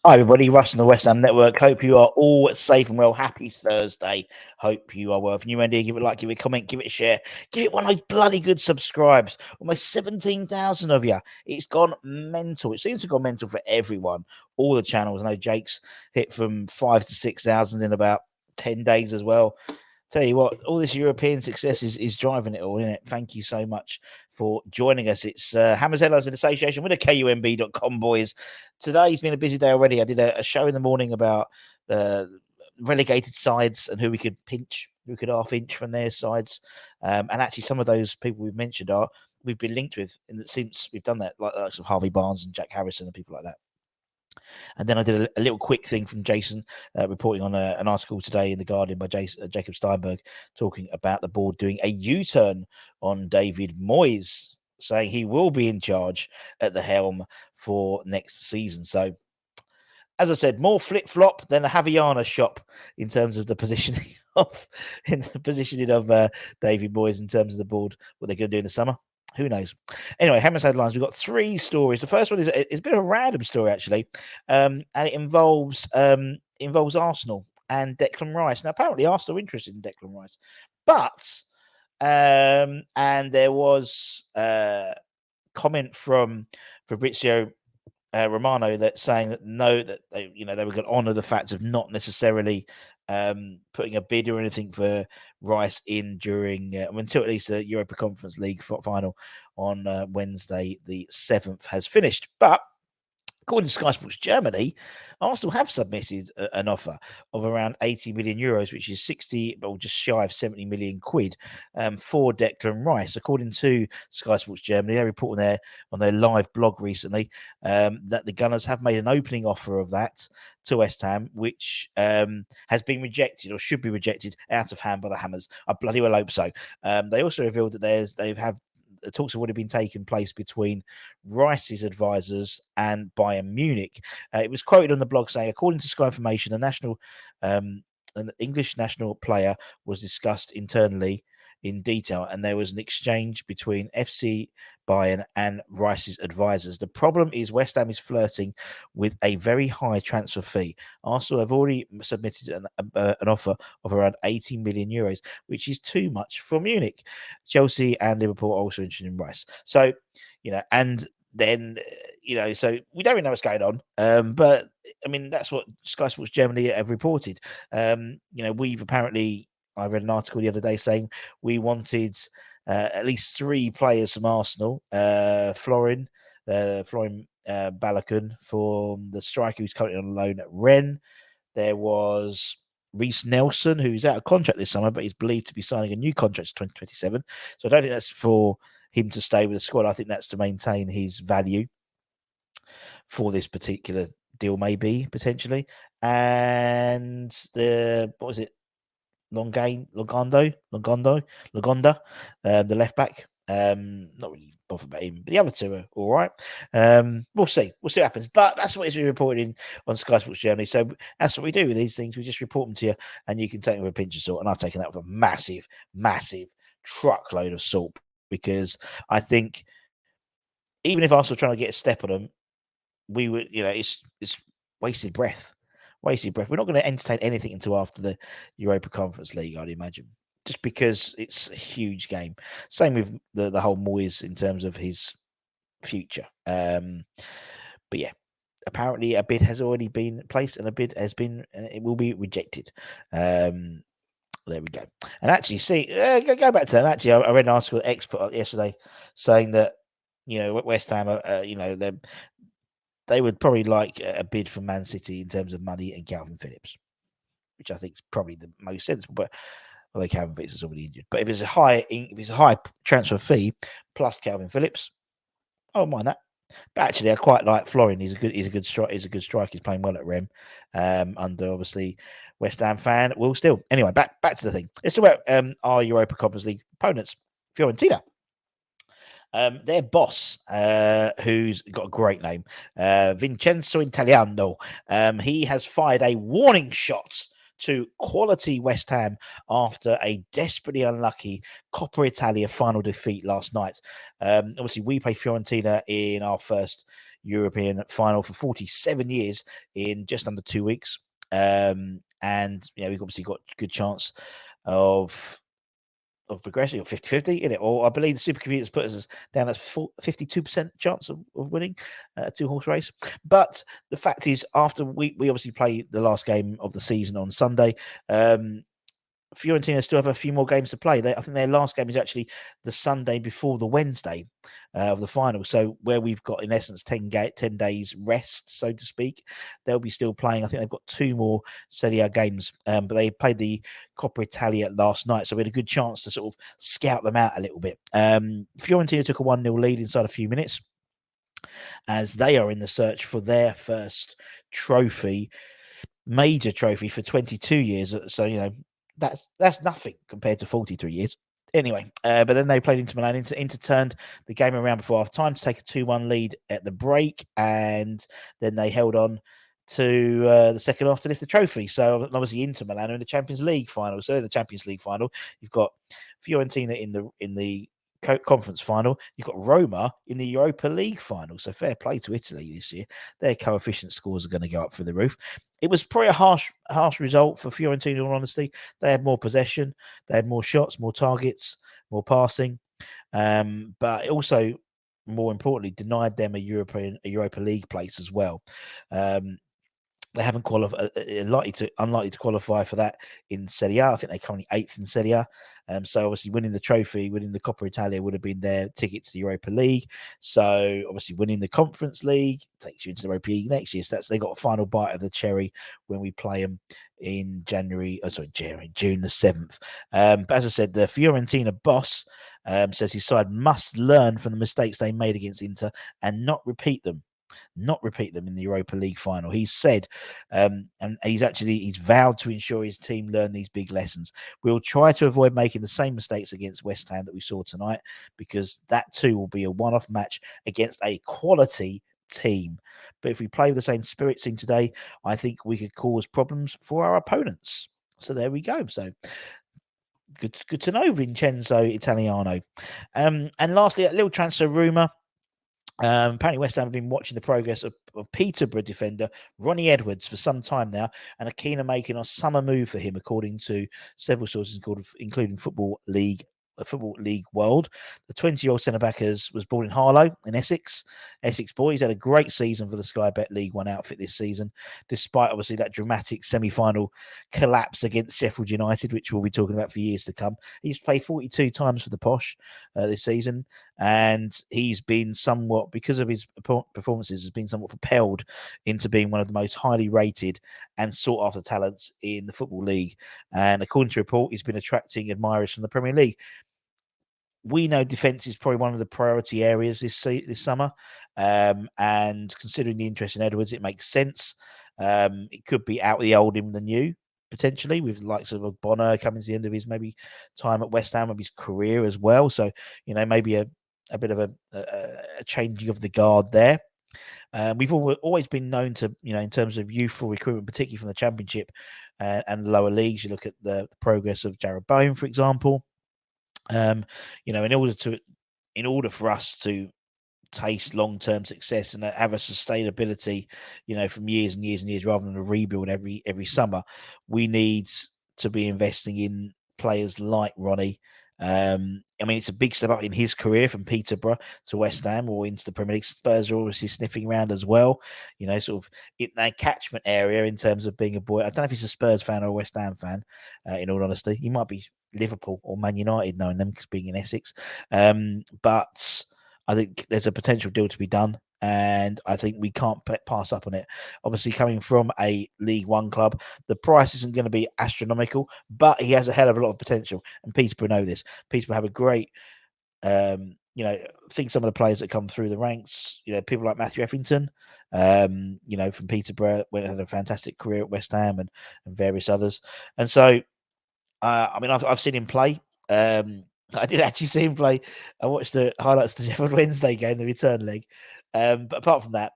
Hi, everybody. Russ on the West Ham Network. Hope you are all safe and well. Happy Thursday. Hope you are well. If you're new idea, give it a like, give it a comment, give it a share. Give it one of those bloody good subscribes. Almost 17,000 of you. It's gone mental. It seems to have gone mental for everyone. All the channels. I know Jake's hit from 5 to 6,000 in about 10 days as well. Tell you what, all this European success is driving it all, isn't it? Thank you so much for joining us. It's Hammers Headlines in association with the KUMB.com boys. Today's been a busy day already. I did a show in the morning about the relegated sides and who we could pinch, who could half inch from their sides. And actually, some of those people we've mentioned we've been linked with since we've done that, like the likes of Harvey Barnes and Jack Harrison and people like that. And then I did a little quick thing from Jason reporting on an article today in The Guardian by Jacob Steinberg talking about the board doing a U-turn on David Moyes, saying he will be in charge at the helm for next season. So, as I said, more flip-flop than a Havaiana shop in terms of the positioning of David Moyes in terms of the board, what they're going to do in the summer. Who knows? Anyway, Hammers Headlines, we've got three stories. The first one is it's a bit of a random story, actually, and it involves Arsenal and Declan Rice. Now, apparently, Arsenal are interested in Declan Rice, but and there was comment from Fabrizio Romano that saying that no, that they were going to honour the fact of not necessarily putting a bid or anything for Rice in during until at least the Europa Conference League final on Wednesday the 7th has finished. But according to Sky Sports Germany, Arsenal have submitted an offer of around 80 million euros, which is 60, or just shy of 70 million quid, for Declan Rice. According to Sky Sports Germany, they report on their live blog recently that the Gunners have made an opening offer of that to West Ham, which has been rejected or should be rejected out of hand by the Hammers. I bloody well hope so. They also revealed that they've talks have already been taking place between Rice's advisors and Bayern Munich. It was quoted on the blog saying, according to Sky Information, an English national player was discussed internally in detail, and there was an exchange between FC Bayern and Rice's advisors. The problem is West Ham is flirting with a very high transfer fee. Arsenal have already submitted an offer of around 80 million euros, which is too much for Munich. Chelsea and Liverpool are also interested in Rice. So, and then, so we don't really know what's going on. But I mean, that's what Sky Sports Germany have reported. We've apparently, I read an article the other day saying we wanted at least three players from Arsenal, Florin Balogun, for the striker who's currently on loan at Rennes. There was Reece Nelson, who's out of contract this summer, but he's believed to be signing a new contract to 2027. So I don't think that's for him to stay with the squad. I think that's to maintain his value for this particular deal, maybe, potentially. And what was it? Logonda, the left back. Not really bothered about him, but the other two are all right. We'll see. We'll see what happens. But that's what is reported on Sky Sports Germany. So that's what we do with these things. We just report them to you, and you can take them with a pinch of salt. And I've taken that with a massive, massive truckload of salt, because I think even if Arsenal trying to get a step on them, we would, it's wasted breath. Wasted breath. We're not going to entertain anything until after the Europa Conference League, I'd imagine, just because it's a huge game. Same with the whole Moyes in terms of his future. But yeah, apparently a bid has already been placed, and it will be rejected. There we go. And actually, go back to that. Actually, I read an article that X put up yesterday saying that West Ham, they would probably like a bid from Man City in terms of money and Calvin Phillips, which I think is probably the most sensible. But although Calvin Phillips is already injured, but if it's a high transfer fee plus Calvin Phillips, I don't mind that. But actually, I quite like Florin. He's a good striker. He's playing well at Rem. Under obviously West Ham fan. Will still. Anyway, back to the thing. It's about our Europa Conference League opponents, Fiorentina. Their boss, who's got a great name, Vincenzo Italiano, he has fired a warning shot to quality West Ham after a desperately unlucky Coppa Italia final defeat last night. Obviously, we play Fiorentina in our first European final for 47 years in just under 2 weeks. And we've obviously got a good chance of progressing, or 50-50 in it, or I believe the supercomputers put us down as 52% chance of winning a 2-horse race. But the fact is, after we obviously play the last game of the season on Sunday, Fiorentina still have a few more games to play. I think their last game is actually the Sunday before the Wednesday of the final. So where we've got, in essence, 10 days rest, so to speak, they'll be still playing. I think they've got 2 more Serie A games, but they played the Coppa Italia last night, so we had a good chance to sort of scout them out a little bit. Fiorentina took a 1-0 lead inside a few minutes, as they are in the search for their first major trophy for 22 years. So, that's nothing compared to 43 years. Anyway, but then they played Inter Milan. Inter turned the game around before half time to take a 2-1 lead at the break, and then they held on to the second half to lift the trophy. So obviously Inter Milan are in the Champions League final. So in the Champions League final, you've got Fiorentina in the conference final. You've got Roma in the Europa League final. So fair play to Italy this year. Their coefficient scores are going to go up through the roof. It was probably a harsh result for Fiorentina, in all honesty. They had more possession, they had more shots, more targets, more passing, but it also, more importantly, denied them a Europa League place as well. They haven't qualified, unlikely to qualify for that in Serie A. I think they're currently 8th in Serie A. So obviously winning the trophy, winning the Coppa Italia would have been their ticket to the Europa League. So obviously winning the Conference League takes you into the Europa League next year. So they got a final bite of the cherry when we play them in June the 7th. But as I said, the Fiorentina boss says his side must learn from the mistakes they made against Inter and not repeat them in the Europa League final. He said, and he's vowed to ensure his team learn these big lessons. We'll try to avoid making the same mistakes against West Ham that we saw tonight, because that too will be a one-off match against a quality team. But if we play with the same spirits in today, I think we could cause problems for our opponents. So there we go. So good to know, Vincenzo Italiano. And lastly, a little transfer rumour. Apparently West Ham have been watching the progress of Peterborough defender Ronnie Edwards for some time now, and are keen on making a summer move for him, according to several sources, including Football League World. The 20-year-old centre-back was born in Harlow in Essex boy. He's had a great season for the Sky Bet League One outfit this season, despite obviously that dramatic semi-final collapse against Sheffield United, which we'll be talking about for years to come. He's played 42 times for the Posh this season, and he's been somewhat, because of his performances, has been somewhat propelled into being one of the most highly rated and sought after talents in the Football League. And according to report, he's been attracting admirers from the Premier League. We know defence is probably one of the priority areas this summer, and considering the interest in Edwards, it makes sense. It could be out the old in the new, potentially, with the likes of Bonner coming to the end of his maybe time at West Ham, of his career as well. So maybe a bit of a changing of the guard there. We've always been known to, in terms of youthful recruitment, particularly from the Championship and the lower leagues. You look at the progress of Jared Bowen, for example. In order for us to taste long-term success and have a sustainability, from years and years and years, rather than a rebuild every summer, we need to be investing in players like Ronnie. It's a big step up in his career from Peterborough to West Ham or into the Premier League. Spurs are obviously sniffing around as well, sort of in that catchment area in terms of being a boy. I don't know if he's a Spurs fan or a West Ham fan, in all honesty. He might be Liverpool or Man United, knowing them, because being in Essex. But I think there's a potential deal to be done, and I think we can't pass up on it. Obviously, coming from a League One club, the price isn't going to be astronomical, but he has a hell of a lot of potential, and Peterborough know this. Peterborough have a great, I think some of the players that come through the ranks, people like Matthew Effington, from Peterborough, had a fantastic career at West Ham, and various others. And so, I've seen him play. I did actually see him play. I watched the highlights of the Sheffield Wednesday game, the return leg. But apart from that,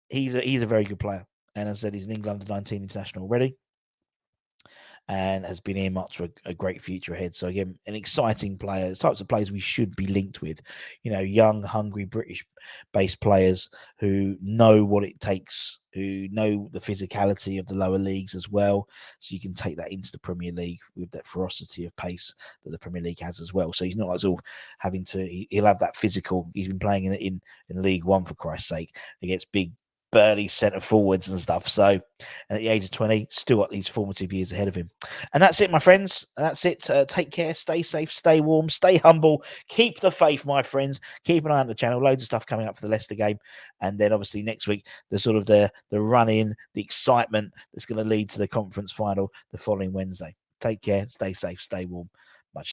he's a very good player. And as I said, he's an England under-19 international already. and has been earmarked for a great future ahead. So again, an exciting player, the types of players we should be linked with, young, hungry British-based players who know what it takes, who know the physicality of the lower leagues as well. So you can take that into the Premier League with that ferocity of pace that the Premier League has as well. So he's not like all having to. He'll have that physical. He's been playing in League One, for Christ's sake, against big burly centre forwards and stuff. So, and at the age of 20, still got these formative years ahead of him. And that's it, my friends. That's it. Take care, stay safe, stay warm, stay humble, keep the faith, my friends. Keep an eye on the channel. Loads of stuff coming up for the Leicester game. And then obviously next week, the sort of the run in, the excitement that's going to lead to the conference final the following Wednesday. Take care, stay safe, stay warm.